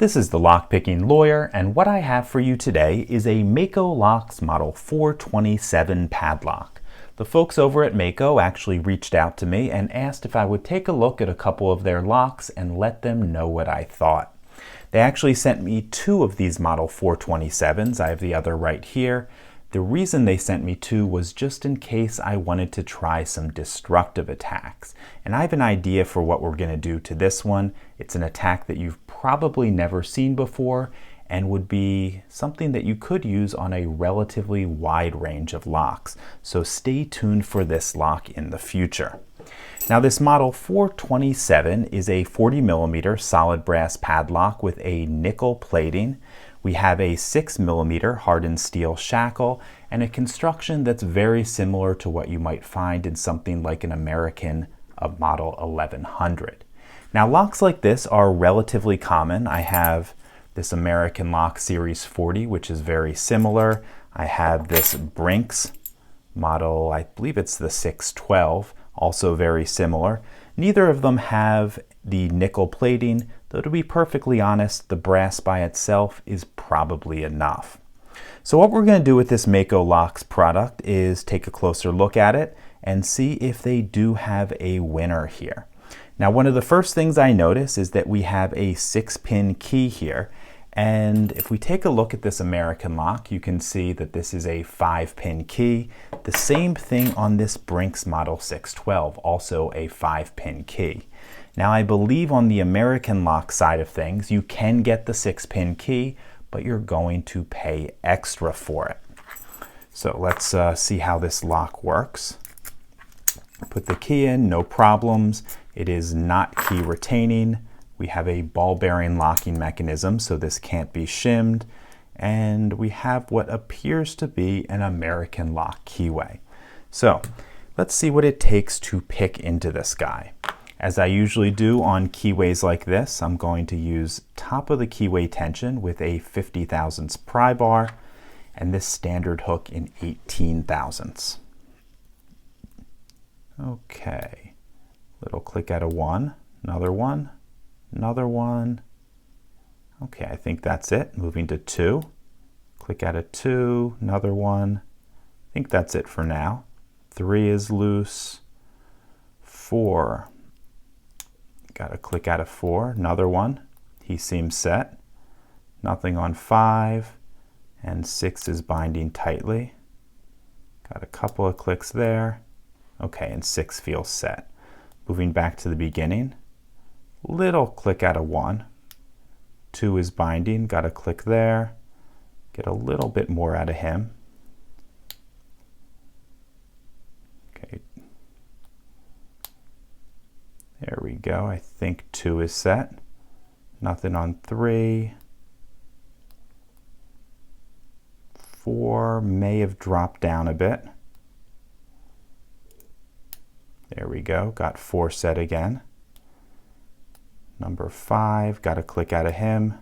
This is the Lockpicking Lawyer, and what I have for you today is a Mako Locks Model 427 padlock. The folks over at Mako actually reached out to me and asked if I would take a look at a couple of their locks and let them know what I thought. They actually sent me two of these Model 427s. I have the other right here. The reason they sent me two was just in case I wanted to try some destructive attacks. And I have an idea for what we're going to do to this one. It's an attack that you've probably never seen before and would be something that you could use on a relatively wide range of locks. So stay tuned for this lock in the future. Now this Model 427 is a 40mm solid brass padlock with a nickel plating. We have a 6mm hardened steel shackle and a construction that's very similar to what you might find in something like an American Model 1100. Now locks like this are relatively common. I have this American lock Series 40, which is very similar. I have this Brinks model, I believe it's the 612, also very similar. Neither of them have the nickel plating, though to be perfectly honest, the brass by itself is probably enough. So what we're going to do with this Mako Locks product is take a closer look at it and see if they do have a winner here. Now one of the first things I notice is that we have a 6-pin key here, and if we take a look at this American lock, you can see that this is a 5-pin key. The same thing on this Brinks Model 612, also a 5-pin key. Now I believe on the American lock side of things, you can get the 6-pin key, but you're going to pay extra for it. So let's see how this lock works. Put the key in, no problems. It is not key retaining. We have a ball bearing locking mechanism, so this can't be shimmed. And we have what appears to be an American lock keyway. So let's see what it takes to pick into this guy. As I usually do on keyways like this, I'm going to use top of the keyway tension with a 50 thousandths pry bar and this standard hook in 18 thousandths. Okay, little click out of one, another one, another one. Okay, I think that's it. Moving to 2, click out of 2, another one. I think that's it for now. 3 is loose, 4. Got to click out of 4, another one. He seems set. Nothing on 5, and 6 is binding tightly. Got a couple of clicks there. Okay, and 6 feels set. Moving back to the beginning, little click out of 1. 2 is binding, got a click there. Get a little bit more out of him. Okay. There we go. I think 2 is set. Nothing on 3. 4 may have dropped down a bit. There we go. Got 4 set again. Number 5, got a click out of him.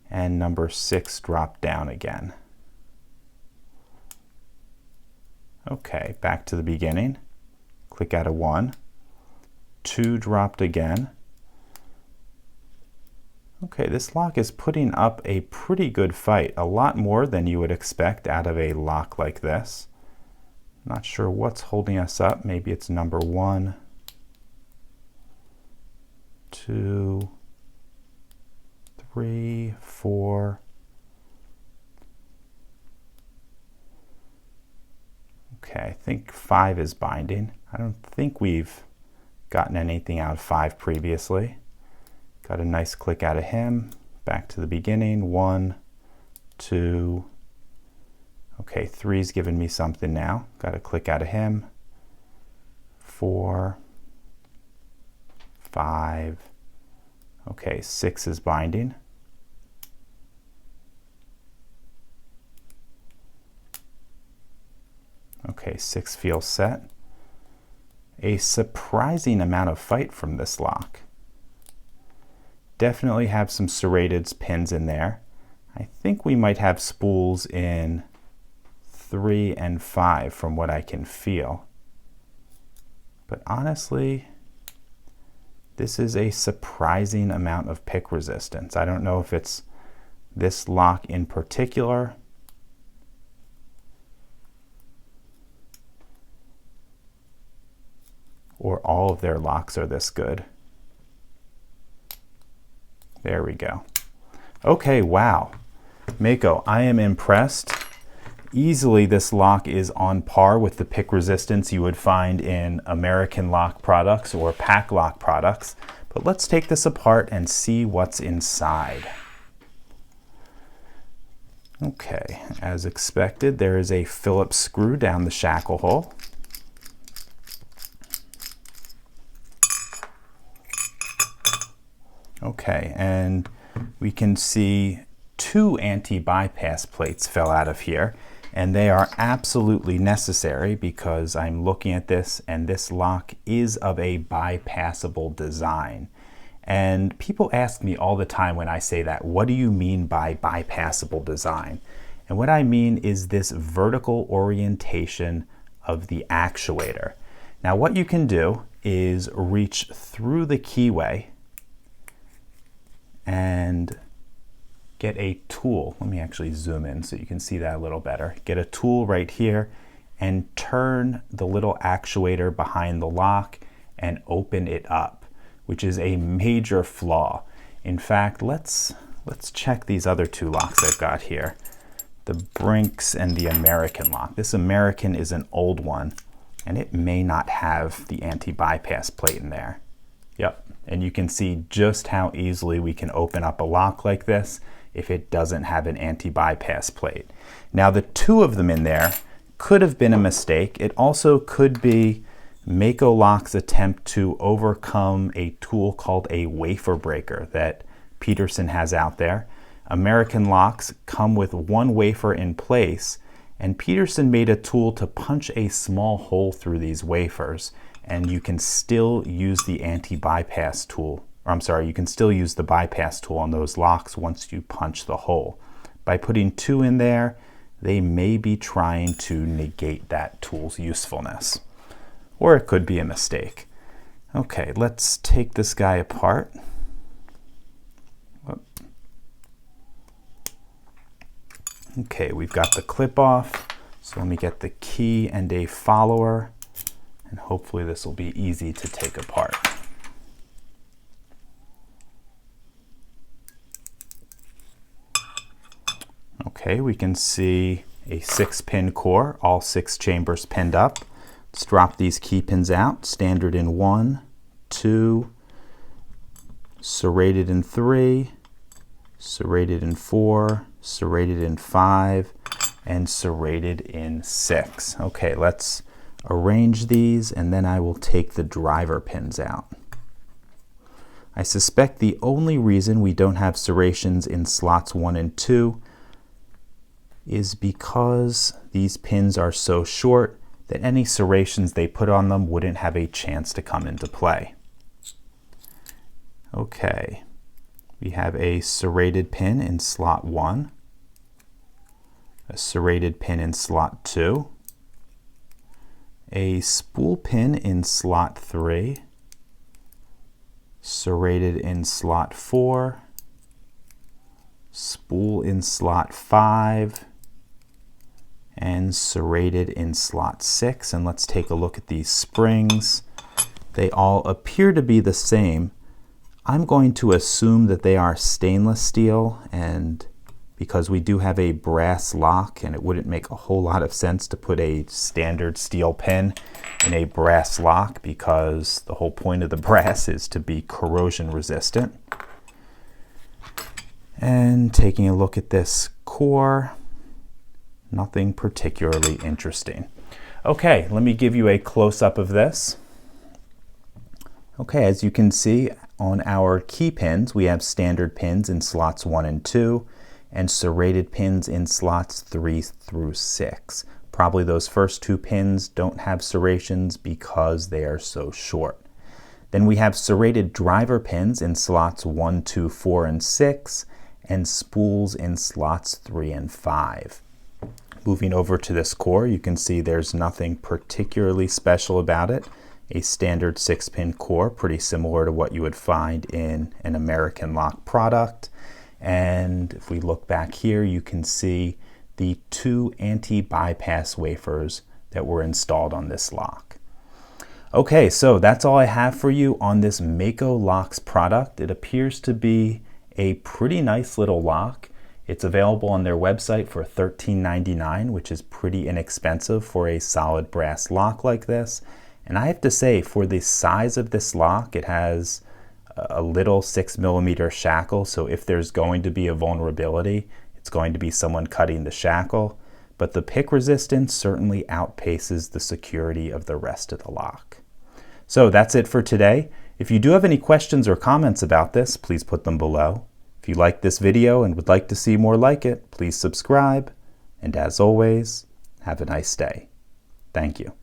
And number 6 dropped down again. Okay, back to the beginning. Click out of 1. 2 dropped again. Okay, this lock is putting up a pretty good fight, a lot more than you would expect out of a lock like this. Not sure what's holding us up. Maybe it's number 1, 2, 3, 4. Okay, I think 5 is binding. I don't think we've gotten anything out of 5 previously. Got a nice click out of him. Back to the beginning. 1, 2. Okay, 3's giving me something now. Got a click out of him. 4, 5. Okay, 6 is binding. Okay, 6 feels set. A surprising amount of fight from this lock. Definitely have some serrated pins in there. I think we might have spools in 3 and 5 from what I can feel. But honestly, This is a surprising amount of pick resistance. I don't know if it's this lock in particular. Or all of their locks are this good. There we go. Okay, wow. Mako, I am impressed. Easily this lock is on par with the pick resistance you would find in American lock products or Padlock products. But let's take this apart and see what's inside. Okay, as expected, there is a Phillips screw down the shackle hole. Okay, and we can see two anti-bypass plates fell out of here, and they are absolutely necessary because I'm looking at this and this lock is of a bypassable design. And people ask me all the time when I say that, what do you mean by bypassable design? And what I mean is this vertical orientation of the actuator. Now what you can do is reach through the keyway and get a tool. Let me actually zoom in so you can see that a little better. Get a tool right here and turn the little actuator behind the lock and open it up, which is a major flaw. In fact, let's check these other two locks I've got here. The Brinks and the American lock. This American is an old one and it may not have the anti-bypass plate in there. Yep, and you can see just how easily we can open up a lock like this if it doesn't have an anti-bypass plate. Now the two of them in there could have been a mistake. It also could be Mako Lock's attempt to overcome a tool called a wafer breaker that Peterson has out there. American locks come with one wafer in place, and Peterson made a tool to punch a small hole through these wafers, and you can still use the anti-bypass tool. Or I'm sorry, you can still use the bypass tool on those locks once you punch the hole. By putting two in there, they may be trying to negate that tool's usefulness. Or it could be a mistake. Okay, let's take this guy apart. Okay, we've got the clip off. So let me get the key and a follower, and hopefully this will be easy to take apart. Okay, we can see a 6-pin core, all 6 chambers pinned up. Let's drop these key pins out, standard in 1, 2, serrated in 3, serrated in 4, serrated in 5, and serrated in 6. Okay, let's arrange these and then I will take the driver pins out. I suspect the only reason we don't have serrations in slots 1 and 2 is because these pins are so short that any serrations they put on them wouldn't have a chance to come into play. Okay, we have a serrated pin in slot 1, a serrated pin in slot 2, a spool pin in slot 3, serrated in slot 4, spool in slot 5, and serrated in slot 6. And let's take a look at these springs. They all appear to be the same. I'm going to assume that they are stainless steel, and because we do have a brass lock and it wouldn't make a whole lot of sense to put a standard steel pin in a brass lock because the whole point of the brass is to be corrosion resistant. And taking a look at this core, nothing particularly interesting. Okay, let me give you a close-up of this. Okay, as you can see on our key pins, we have standard pins in slots 1 and 2 and serrated pins in slots 3 through 6. Probably those first 2 pins don't have serrations because they are so short. Then we have serrated driver pins in slots 1, 2, 4, and 6, and spools in slots 3 and 5. Moving over to this core, you can see there's nothing particularly special about it. a standard 6-pin core, pretty similar to what you would find in an American lock product. And if we look back here, you can see the 2 anti-bypass wafers that were installed on this lock. Okay, so that's all I have for you on this Mako locks product. It appears to be a pretty nice little lock. It's available on their website for $13.99, which is pretty inexpensive for a solid brass lock like this. And I have to say, for the size of this lock, it has a little 6mm shackle, so if there's going to be a vulnerability, it's going to be someone cutting the shackle. But the pick resistance certainly outpaces the security of the rest of the lock. So that's it for today. If you do have any questions or comments about this, please put them below. If you liked this video and would like to see more like it, please subscribe. And as always, have a nice day. Thank you.